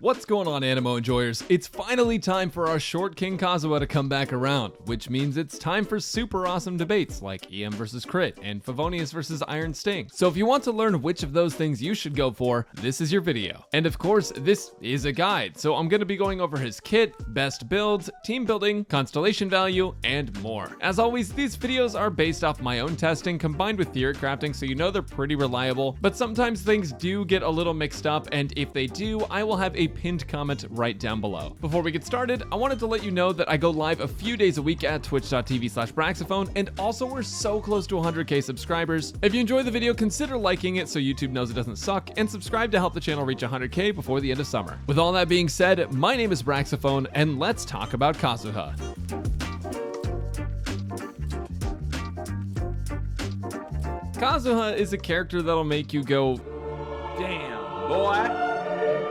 What's going on, ANEMO enjoyers? It's finally time for our short King Kazuha to come back around, which means it's time for super awesome debates like EM versus Crit and Favonius versus Iron Sting. So if you want to learn which of those things you should go for, this is your video. And of course, this is a guide, so I'm going to be going over his kit, best builds, team building, constellation value, and more. As always, these videos are based off my own testing combined with theory crafting, so you know they're pretty reliable, but sometimes things do get a little mixed up, and if they do, I will have a pinned comment right down below. Before we get started, I wanted to let you know that I go live a few days a week at twitch.tv/Braxophone, and also we're so close to 100k subscribers. If you enjoy the video, consider liking it so YouTube knows it doesn't suck, and subscribe to help the channel reach 100k before the end of summer. With all that being said, my name is Braxophone, and let's talk about Kazuha. Kazuha is a character that'll make you go, damn, boy.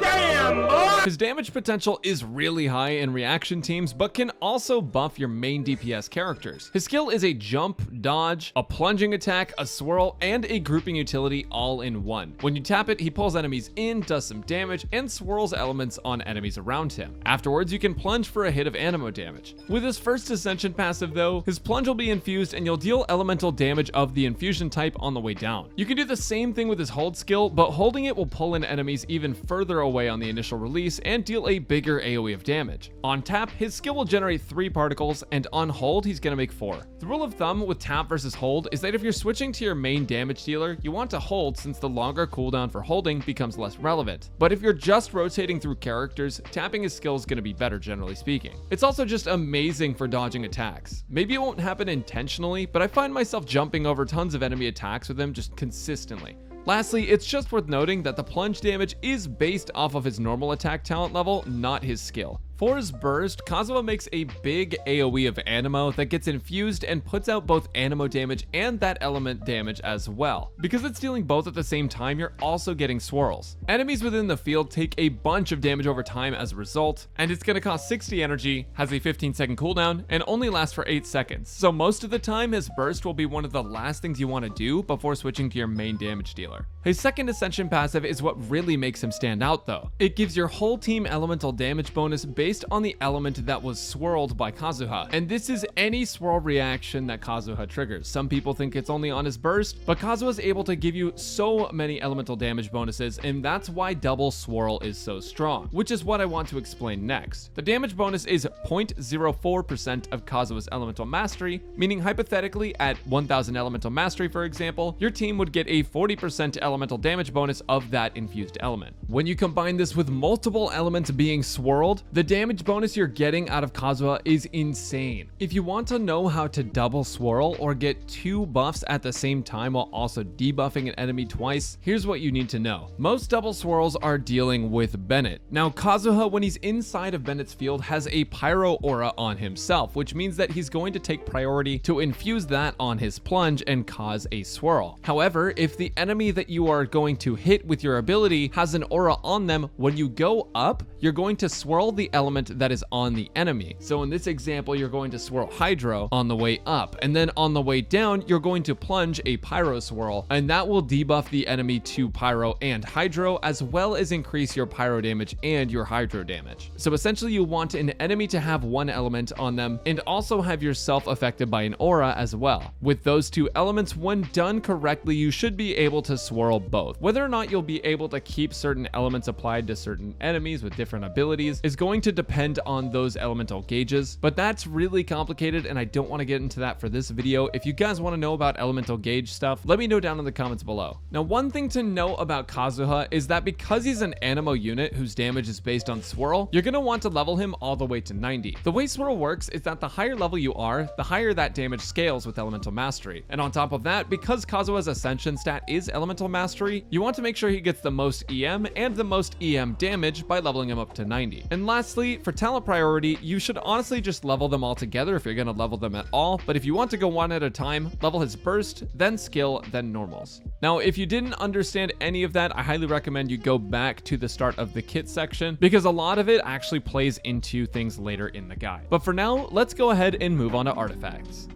Damn, boy! His damage potential is really high in reaction teams, but can also buff your main DPS characters. His skill is a jump, dodge, a plunging attack, a swirl, and a grouping utility all in one. When you tap it, he pulls enemies in, does some damage, and swirls elements on enemies around him. Afterwards, you can plunge for a hit of ANEMO damage. With his first Ascension passive though, his plunge will be infused and you'll deal elemental damage of the infusion type on the way down. You can do the same thing with his hold skill, but holding it will pull in enemies even further away on the initial release and deal a bigger AoE of damage. On tap, his skill will generate 3 particles, and on hold, he's gonna make 4. The rule of thumb with tap versus hold is that if you're switching to your main damage dealer, you want to hold since the longer cooldown for holding becomes less relevant. But if you're just rotating through characters, tapping his skill is gonna be better generally speaking. It's also just amazing for dodging attacks. Maybe it won't happen intentionally, but I find myself jumping over tons of enemy attacks with him just consistently. Lastly, it's just worth noting that the plunge damage is based off of his normal attack talent level, not his skill. For his burst, Kazuha makes a big AoE of ANEMO that gets infused and puts out both ANEMO damage and that element damage as well. Because it's dealing both at the same time, you're also getting swirls. Enemies within the field take a bunch of damage over time as a result, and it's gonna cost 60 energy, has a 15-second cooldown, and only lasts for 8 seconds. So most of the time, his burst will be one of the last things you want to do before switching to your main damage dealer. His second Ascension passive is what really makes him stand out though. It gives your whole team elemental damage bonus based on the element that was swirled by Kazuha, and this is any swirl reaction that Kazuha triggers. Some people think it's only on his burst, but Kazuha is able to give you so many elemental damage bonuses, and that's why double swirl is so strong, which is what I want to explain next. The damage bonus is 0.04% of Kazuha's elemental mastery, meaning hypothetically at 1000 elemental mastery for example, your team would get a 40% elemental damage bonus of that infused element. When you combine this with multiple elements being swirled, the damage bonus you're getting out of Kazuha is insane. If you want to know how to double swirl or get 2 buffs at the same time while also debuffing an enemy twice, here's what you need to know. Most double swirls are dealing with Bennett. Now Kazuha, when he's inside of Bennett's field, has a pyro aura on himself, which means that he's going to take priority to infuse that on his plunge and cause a swirl. However, if the enemy that you are going to hit with your ability has an aura on them, when you go up, you're going to swirl the element that is on the enemy. So in this example, you're going to swirl Hydro on the way up, and then on the way down, you're going to plunge a Pyro swirl, and that will debuff the enemy to Pyro and Hydro, as well as increase your Pyro damage and your Hydro damage. So essentially, you want an enemy to have one element on them, and also have yourself affected by an aura as well. With those 2 elements, when done correctly, you should be able to swirl both. Whether or not you'll be able to keep certain elements applied to certain enemies with different abilities is going to depend on those elemental gauges, but that's really complicated and I don't want to get into that for this video. If you guys want to know about elemental gauge stuff, let me know down in the comments below. Now, one thing to know about Kazuha is that because he's an ANEMO unit whose damage is based on swirl, you're going to want to level him all the way to 90. The way swirl works is that the higher level you are, the higher that damage scales with elemental mastery. And on top of that, because Kazuha's ascension stat is elemental mastery, you want to make sure he gets the most EM and the most EM damage by leveling him up to 90. And lastly, for talent priority, you should honestly just level them all together if you're going to level them at all, but if you want to go one at a time, level his burst, then skill, then normals. Now, if you didn't understand any of that, I highly recommend you go back to the start of the kit section, because a lot of it actually plays into things later in the guide. But for now, let's go ahead and move on to artifacts.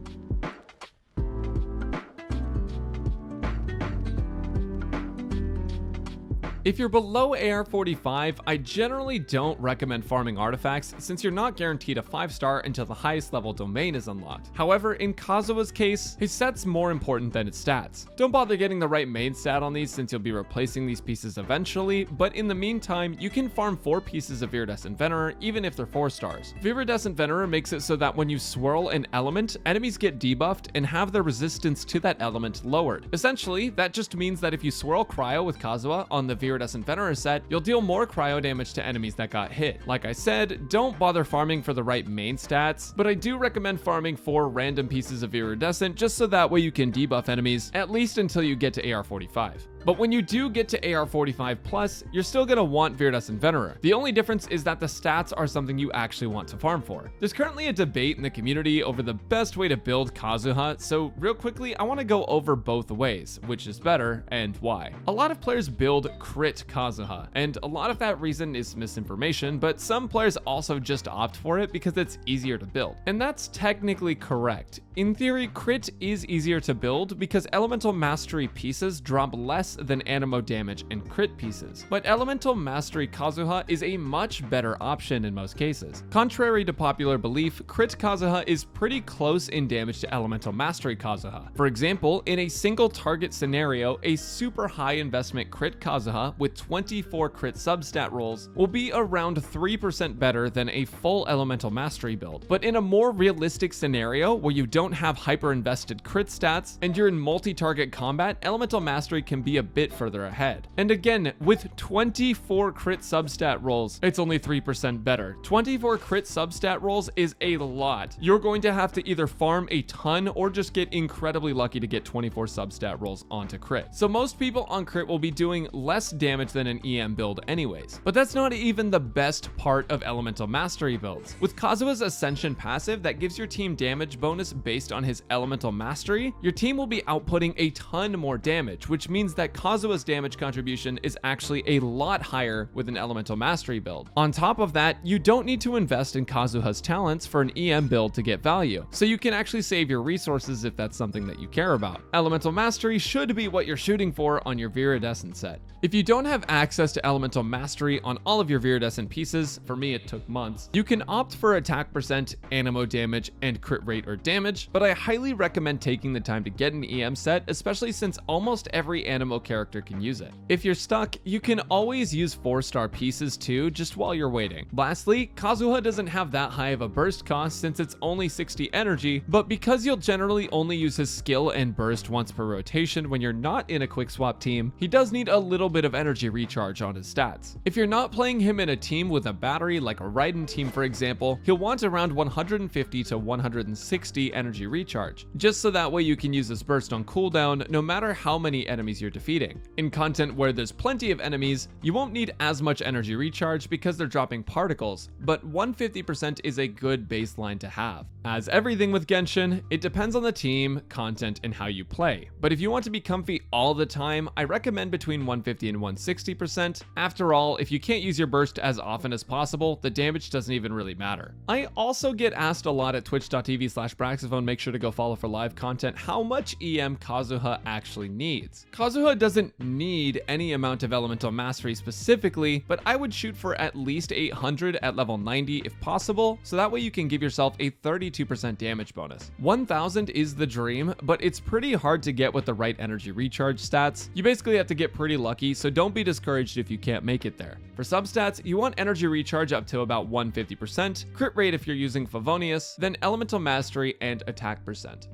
If you're below AR 45, I generally don't recommend farming artifacts since you're not guaranteed a 5-star until the highest level domain is unlocked. However, in Kazuha's case, his set's more important than its stats. Don't bother getting the right main stat on these since you'll be replacing these pieces eventually, but in the meantime, you can farm 4 pieces of Viridescent Venerer even if they're 4 stars. Viridescent Venerer makes it so that when you swirl an element, enemies get debuffed and have their resistance to that element lowered. Essentially, that just means that if you swirl cryo with Kazuha on the Viridescent Venerer set, you'll deal more cryo damage to enemies that got hit. Like I said, don't bother farming for the right main stats, but I do recommend farming 4 random pieces of Viridescent just so that way you can debuff enemies, at least until you get to AR 45. But when you do get to AR 45 plus, you're still gonna want Viridescent Venerer. The only difference is that the stats are something you actually want to farm for. There's currently a debate in the community over the best way to build Kazuha, so real quickly, I want to go over both ways, which is better and why. A lot of players build crit Kazuha, and a lot of that reason is misinformation, but some players also just opt for it because it's easier to build. And that's technically correct. In theory, crit is easier to build because elemental mastery pieces drop less than ANEMO damage and crit pieces. But elemental mastery Kazuha is a much better option in most cases. Contrary to popular belief, crit Kazuha is pretty close in damage to elemental mastery Kazuha. For example, in a single target scenario, a super high investment crit Kazuha with 24 crit substat rolls will be around 3% better than a full elemental mastery build. But in a more realistic scenario where you don't have hyper invested crit stats and you're in multi-target combat, elemental mastery can be a bit further ahead. And again, with 24 crit substat rolls, it's only 3% better. 24 crit substat rolls is a lot. You're going to have to either farm a ton or just get incredibly lucky to get 24 substat rolls onto crit. So most people on crit will be doing less damage than an EM build anyways. But that's not even the best part of elemental mastery builds. With Kazuha's Ascension passive that gives your team damage bonus based on his elemental mastery, your team will be outputting a ton more damage, which means that Kazuha's damage contribution is actually a lot higher with an elemental mastery build. On top of that, you don't need to invest in Kazuha's talents for an EM build to get value, so you can actually save your resources if that's something that you care about. Elemental mastery should be what you're shooting for on your Viridescent set. If you don't have access to elemental mastery on all of your Viridescent pieces, for me it took months, you can opt for attack percent, ANEMO damage, and crit rate or damage, but I highly recommend taking the time to get an EM set, especially since almost every ANEMO character can use it. If you're stuck, you can always use 4-star pieces too, just while you're waiting. Lastly, Kazuha doesn't have that high of a burst cost since it's only 60 energy, but because you'll generally only use his skill and burst once per rotation when you're not in a quick swap team, he does need a little bit of energy recharge on his stats. If you're not playing him in a team with a battery like a Raiden team for example, he'll want around 150 to 160 energy recharge, just so that way you can use his burst on cooldown no matter how many enemies you're defeating. In content where there's plenty of enemies, you won't need as much energy recharge because they're dropping particles, but 150% is a good baseline to have. As everything with Genshin, it depends on the team, content, and how you play. But if you want to be comfy all the time, I recommend between 150 and 160%. After all, if you can't use your burst as often as possible, the damage doesn't even really matter. I also get asked a lot at twitch.tv/Braxophone, make sure to go follow for live content, how much EM Kazuha actually needs. Kazuha doesn't need any amount of elemental mastery specifically, but I would shoot for at least 800 at level 90 if possible, so that way you can give yourself a 32% damage bonus. 1000 is the dream, but it's pretty hard to get with the right energy recharge stats. You basically have to get pretty lucky, so don't be discouraged if you can't make it there. For substats, you want energy recharge up to about 150%, crit rate if you're using Favonius, then elemental mastery and attack percent.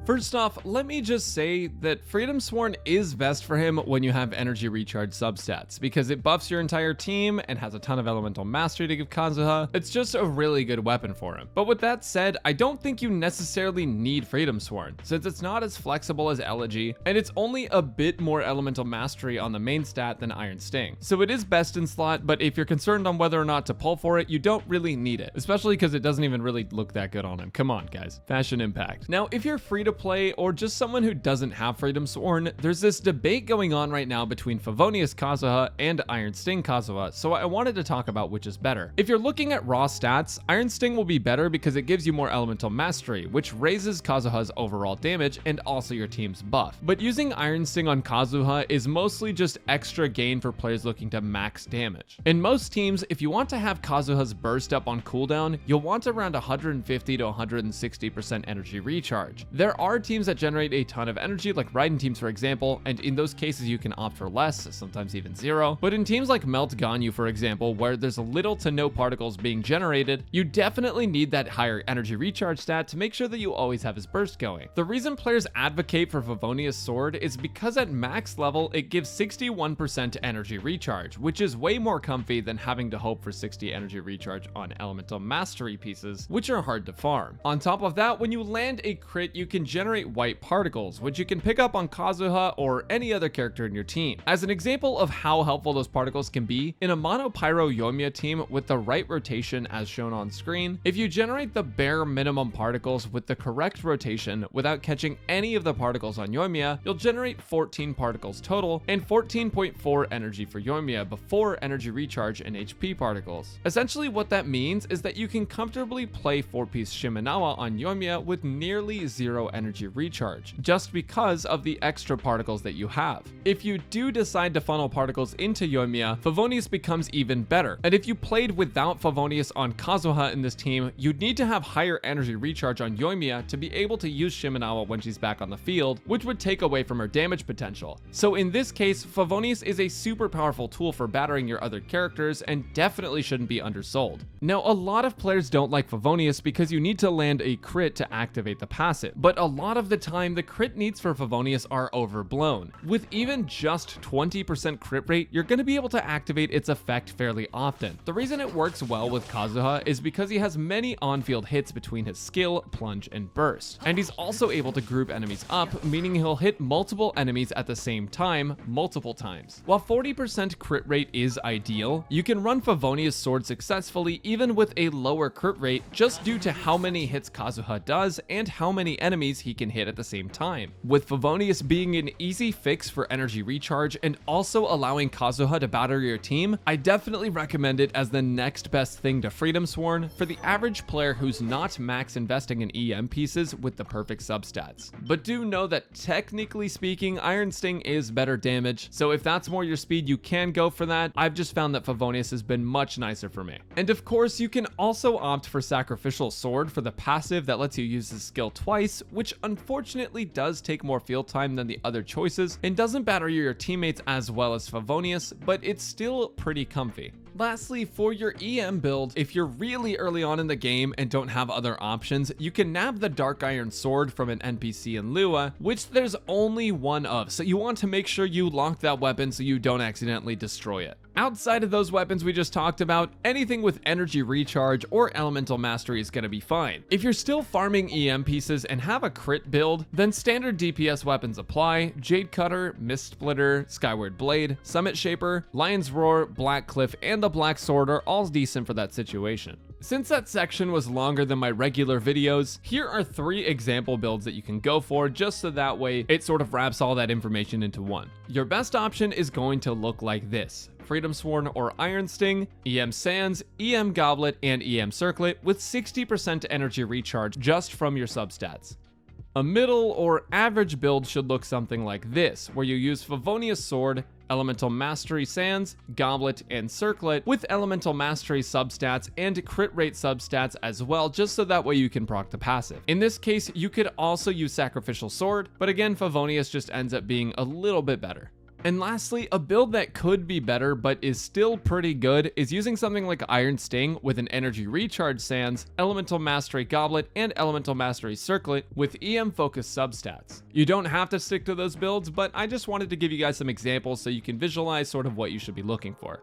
First off, let me just say that Freedom Sworn is best for him when you have energy recharge substats, because it buffs your entire team and has a ton of elemental mastery to give Kazuha. It's just a really good weapon for him. But with that said, I don't think you necessarily need Freedom Sworn, since it's not as flexible as Elegy, and it's only a bit more elemental mastery on the main stat than Iron Sting. So it is best in slot, but if you're concerned on whether or not to pull for it, you don't really need it, especially because it doesn't even really look that good on him. Come on, guys. Fashion Impact. Now, if you're free to to play or just someone who doesn't have Freedom Sworn, there's this debate going on right now between Favonius Kazuha and Iron Sting Kazuha, so I wanted to talk about which is better. If you're looking at raw stats, Iron Sting will be better because it gives you more elemental mastery, which raises Kazuha's overall damage and also your team's buff. But using Iron Sting on Kazuha is mostly just extra gain for players looking to max damage. In most teams, if you want to have Kazuha's burst up on cooldown, you'll want around 150 to 160% energy recharge. There are teams that generate a ton of energy, like Raiden teams for example, and in those cases you can opt for less, sometimes even zero. But in teams like Melt Ganyu for example, where there's little to no particles being generated, you definitely need that higher energy recharge stat to make sure that you always have his burst going. The reason players advocate for Favonius Sword is because at max level it gives 61% energy recharge, which is way more comfy than having to hope for 60 energy recharge on elemental mastery pieces, which are hard to farm. On top of that, when you land a crit, you can generate white particles, which you can pick up on Kazuha or any other character in your team. As an example of how helpful those particles can be, in a mono pyro Yoimiya team with the right rotation as shown on screen, if you generate the bare minimum particles with the correct rotation without catching any of the particles on Yoimiya, you'll generate 14 particles total and 14.4 energy for Yoimiya before energy recharge and HP particles. Essentially what that means is that you can comfortably play 4-piece Shimenawa on Yoimiya with nearly zero energy recharge, just because of the extra particles that you have. If you do decide to funnel particles into Yoimiya, Favonius becomes even better, and if you played without Favonius on Kazuha in this team, you'd need to have higher energy recharge on Yoimiya to be able to use Shimenawa when she's back on the field, which would take away from her damage potential. So in this case, Favonius is a super powerful tool for battering your other characters and definitely shouldn't be undersold. Now, a lot of players don't like Favonius because you need to land a crit to activate the passive, but a lot of the time the crit needs for Favonius are overblown. With even just 20% crit rate, you're going to be able to activate its effect fairly often. The reason it works well with Kazuha is because he has many on-field hits between his skill, plunge, and burst, and he's also able to group enemies up, meaning he'll hit multiple enemies at the same time, multiple times. While 40% crit rate is ideal, you can run Favonius Sword successfully even with a lower crit rate just due to how many hits Kazuha does and how many enemies he can hit at the same time. With Favonius being an easy fix for energy recharge and also allowing Kazuha to batter your team, I definitely recommend it as the next best thing to Freedom Sworn for the average player who's not max investing in EM pieces with the perfect substats. But do know that technically speaking, Iron Sting is better damage, so if that's more your speed, you can go for that. I've just found that Favonius has been much nicer for me. And of course, you can also opt for Sacrificial Sword for the passive that lets you use his skill twice, which unfortunately does take more field time than the other choices and doesn't batter your teammates as well as Favonius, but it's still pretty comfy. Lastly, for your EM build, if you're really early on in the game and don't have other options, you can nab the Dark Iron Sword from an NPC in Lua, which there's only one of, so you want to make sure you lock that weapon so you don't accidentally destroy it. Outside of those weapons we just talked about, anything with energy recharge or elemental mastery is going to be fine. If you're still farming EM pieces and have a crit build, then standard DPS weapons apply: Jade Cutter, Mist Splitter, Skyward Blade, Summit Shaper, Lion's Roar, Black Cliff, and the Black Sword are all decent for that situation. Since that section was longer than my regular videos, here are 3 example builds that you can go for, just so that way it sort of wraps all that information into one. Your best option is going to look like this: Freedom Sworn or Iron Sting, EM Sands, EM Goblet, and EM Circlet with 60% energy recharge just from your substats. A middle or average build should look something like this, where you use Favonius Sword, Elemental Mastery Sands, Goblet, and Circlet with Elemental Mastery substats and crit rate substats as well, just so that way you can proc the passive. In this case, you could also use Sacrificial Sword, but again, Favonius just ends up being a little bit better. And lastly, a build that could be better but is still pretty good is using something like Iron Sting with an Energy Recharge Sands, Elemental Mastery Goblet, and Elemental Mastery Circlet with EM focused substats. You don't have to stick to those builds, but I just wanted to give you guys some examples so you can visualize sort of what you should be looking for.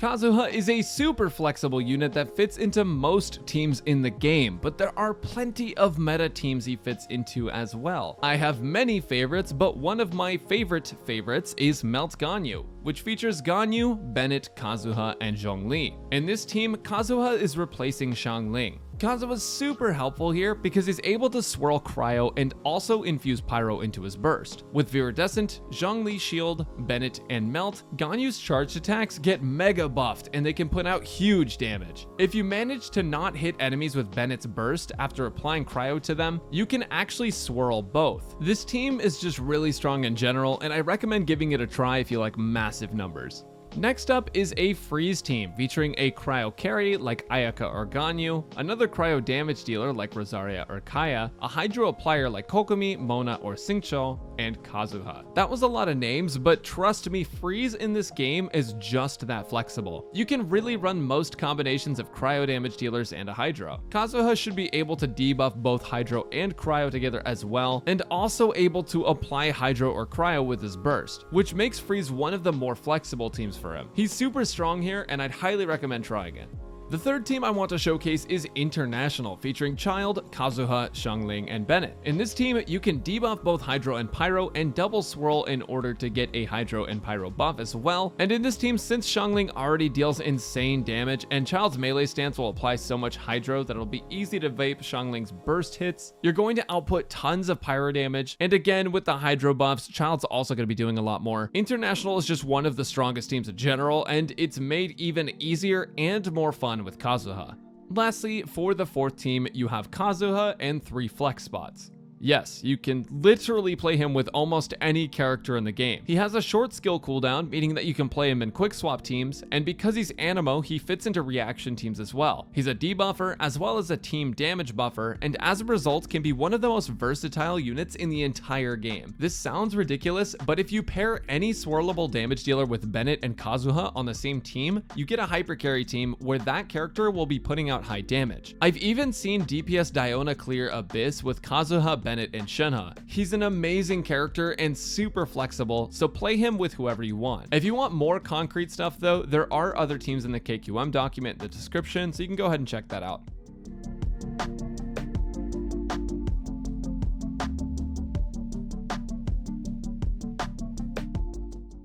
Kazuha is a super flexible unit that fits into most teams in the game, but there are plenty of meta teams he fits into as well. I have many favorites, but one of my favorites is Melt Ganyu, which features Ganyu, Bennett, Kazuha, and Zhongli. In this team, Kazuha is replacing Xiangling. Kazuha is super helpful here because he's able to swirl cryo and also infuse pyro into his burst. With Viridescent, Zhongli's shield, Bennett, and Melt, Ganyu's charged attacks get mega buffed and they can put out huge damage. If you manage to not hit enemies with Bennett's burst after applying cryo to them, you can actually swirl both. This team is just really strong in general, and I recommend giving it a try if you like massive numbers. Next up is a freeze team featuring a cryo carry like Ayaka or Ganyu, another cryo damage dealer like Rosaria or Kaya, a hydro applier like Kokomi, Mona, or Xingqiu, and Kazuha. That was a lot of names, but trust me, freeze in this game is just that flexible. You can really run most combinations of cryo damage dealers and a hydro. Kazuha should be able to debuff both hydro and cryo together as well, and also able to apply hydro or cryo with his burst, which makes freeze one of the more flexible teams for him. He's super strong here, and I'd highly recommend trying it. The third team I want to showcase is International, featuring Child, Kazuha, Xiangling, and Bennett. In this team, you can debuff both Hydro and Pyro and double Swirl in order to get a Hydro and Pyro buff as well. And in this team, since Xiangling already deals insane damage and Child's melee stance will apply so much Hydro that it'll be easy to vape Xiangling's burst hits, you're going to output tons of Pyro damage. And again, with the Hydro buffs, Child's also going to be doing a lot more. International is just one of the strongest teams in general, and it's made even easier and more fun with Kazuha. Lastly, for the fourth team, you have Kazuha and 3 flex spots. Yes, you can literally play him with almost any character in the game. He has a short skill cooldown, meaning that you can play him in quick swap teams, and because he's ANEMO, he fits into reaction teams as well. He's a debuffer as well as a team damage buffer, and as a result can be one of the most versatile units in the entire game. This sounds ridiculous, but if you pair any swirlable damage dealer with Bennett and Kazuha on the same team, you get a hyper carry team where that character will be putting out high damage. I've even seen DPS Diona clear Abyss with Kazuha, Bennett, and Shenhe. He's an amazing character and super flexible, so play him with whoever you want. If you want more concrete stuff though, there are other teams in the KQM document in the description, so you can go ahead and check that out.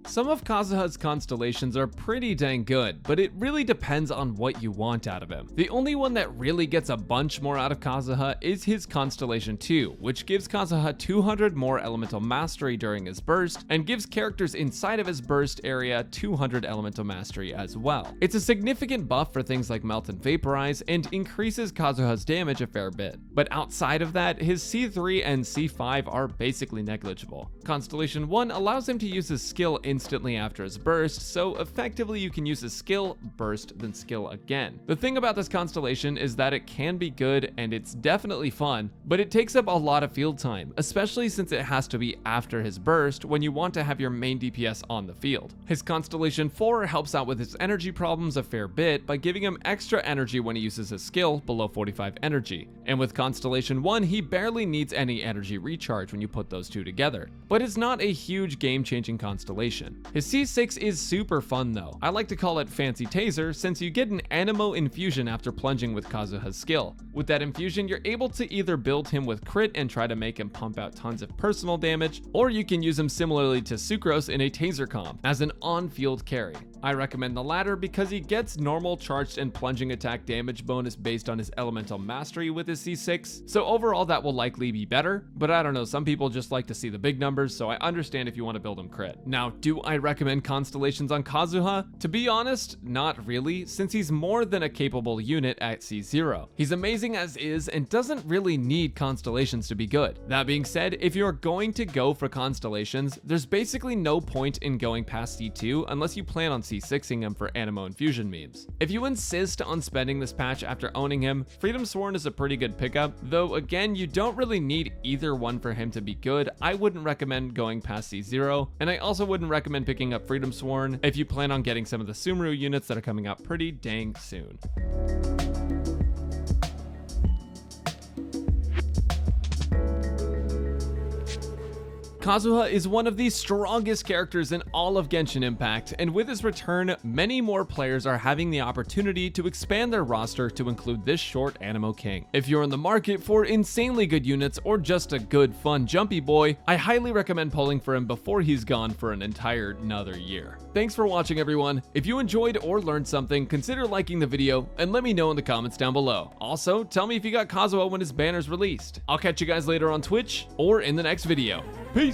Some of Kazuha's constellations are pretty dang good, but it really depends on what you want out of him. The only one that really gets a bunch more out of Kazuha is his Constellation 2, which gives Kazuha 200 more elemental mastery during his burst, and gives characters inside of his burst area 200 elemental mastery as well. It's a significant buff for things like Melt and Vaporize, and increases Kazuha's damage a fair bit. But outside of that, his C3 and C5 are basically negligible. Constellation 1 allows him to use his skill instantly after his burst, so effectively you can use his skill, burst, then skill again. The thing about this constellation is that it can be good and it's definitely fun, but it takes up a lot of field time, especially since it has to be after his burst when you want to have your main DPS on the field. His Constellation 4 helps out with his energy problems a fair bit by giving him extra energy when he uses his skill below 45 energy. And with Constellation 1, he barely needs any energy recharge when you put those two together. But it's not a huge game-changing constellation. His C6 is super fun though. I like to call it Fancy Taser since you get an ANEMO infusion after plunging with Kazuha's skill. With that infusion, you're able to either build him with crit and try to make him pump out tons of personal damage, or you can use him similarly to Sucrose in a Taser comp as an on-field carry. I recommend the latter because he gets normal charged and plunging attack damage bonus based on his elemental mastery with his C6, so overall that will likely be better, but I don't know, some people just like to see the big numbers, so I understand if you want to build him crit. Now, do I recommend Constellations on Kazuha? To be honest, not really, since he's more than a capable unit at C0. He's amazing as is and doesn't really need Constellations to be good. That being said, if you're going to go for Constellations, there's basically no point in going past C2 unless you plan on C6ing him for ANEMO infusion memes. If you insist on spending this patch after owning him, Freedom Sworn is a pretty good pickup, though again, you don't really need either one for him to be good. I wouldn't recommend going past C0, and I also wouldn't recommend picking up Freedom Sworn if you plan on getting some of the Sumru units that are coming out pretty dang soon. Kazuha is one of the strongest characters in all of Genshin Impact, and with his return, many more players are having the opportunity to expand their roster to include this short ANEMO king. If you're in the market for insanely good units or just a good fun jumpy boy, I highly recommend pulling for him before he's gone for an entire another year. Thanks for watching, everyone. If you enjoyed or learned something, consider liking the video and let me know in the comments down below. Also, tell me if you got Kazuha when his banner's released. I'll catch you guys later on Twitch or in the next video. Peace!